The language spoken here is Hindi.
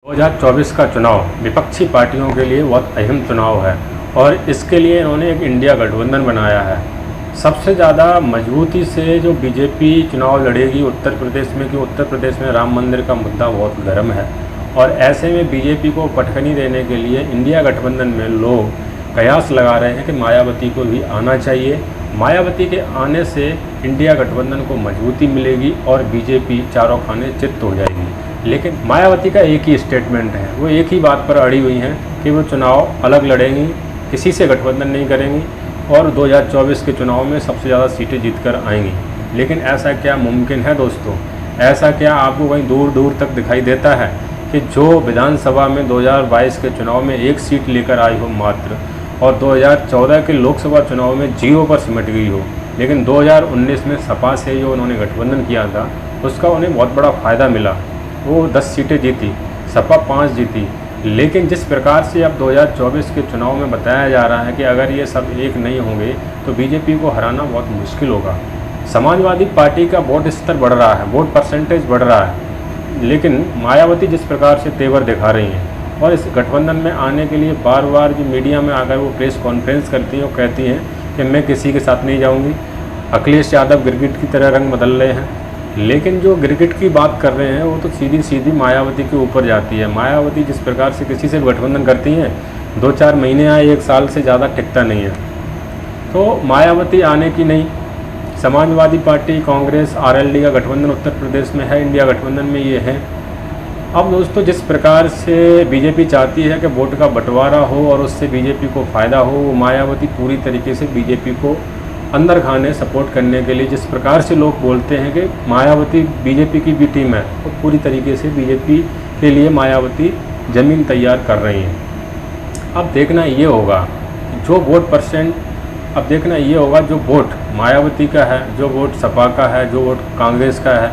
2024 का चुनाव विपक्षी पार्टियों के लिए बहुत अहम चुनाव है और इसके लिए इन्होंने एक इंडिया गठबंधन बनाया है। सबसे ज़्यादा मजबूती से जो बीजेपी चुनाव लड़ेगी उत्तर प्रदेश में, कि उत्तर प्रदेश में राम मंदिर का मुद्दा बहुत गर्म है और ऐसे में बीजेपी को पटखनी देने के लिए इंडिया गठबंधन में लोग कयास लगा रहे हैं कि मायावती को भी आना चाहिए। मायावती के आने से इंडिया गठबंधन को मजबूती मिलेगी और बीजेपी चारों खाने चित्त हो जाएगी। लेकिन मायावती का एक ही स्टेटमेंट है, वो एक ही बात पर अड़ी हुई हैं कि वो चुनाव अलग लड़ेंगी, किसी से गठबंधन नहीं करेंगी और 2024 के चुनाव में सबसे ज़्यादा सीटें जीतकर आएंगी। लेकिन ऐसा क्या मुमकिन है दोस्तों? ऐसा क्या आपको कहीं दूर दूर तक दिखाई देता है कि जो विधानसभा में 2022 के चुनाव में एक सीट लेकर आई हो मात्र, और 2014 के लोकसभा चुनाव में 0 पर सिमट गई हो, लेकिन 2019 में सपा से जो उन्होंने गठबंधन किया था उसका उन्हें बहुत बड़ा फ़ायदा मिला। वो 10 सीटें जीती, सपा 5 जीती। लेकिन जिस प्रकार से अब 2024 के चुनाव में बताया जा रहा है कि अगर ये सब एक नहीं होंगे तो बीजेपी को हराना बहुत मुश्किल होगा। समाजवादी पार्टी का वोट स्तर बढ़ रहा है, वोट परसेंटेज बढ़ रहा है, लेकिन मायावती जिस प्रकार से तेवर दिखा रही हैं और इस गठबंधन में आने के लिए बार बार जो मीडिया में आकर वो प्रेस कॉन्फ्रेंस करती हैं और कहती हैं कि मैं किसी के साथ नहीं जाऊंगी। अखिलेश यादव गिरगिट की तरह रंग बदल रहे हैं, लेकिन जो गिरगिट की बात कर रहे हैं वो तो सीधी सीधी मायावती के ऊपर जाती है। मायावती जिस प्रकार से किसी से गठबंधन करती हैं, 2-4 महीने आए, 1 साल से ज़्यादा टिकता नहीं है। तो मायावती आने की नहीं, समाजवादी पार्टी, कांग्रेस, आरएलडी का गठबंधन उत्तर प्रदेश में है, इंडिया गठबंधन में ये है। अब दोस्तों जिस प्रकार से बीजेपी चाहती है कि वोट का बंटवारा हो और उससे बीजेपी को फ़ायदा हो, वो मायावती पूरी तरीके से बीजेपी को अंदर खाने सपोर्ट करने के लिए, जिस प्रकार से लोग बोलते हैं कि मायावती बीजेपी की भी टीम है, तो पूरी तरीके से बीजेपी के लिए मायावती ज़मीन तैयार कर रही हैं। अब देखना ये होगा जो वोट परसेंट, अब देखना ये होगा जो वोट मायावती का है, जो वोट सपा का है, जो वोट कांग्रेस का है,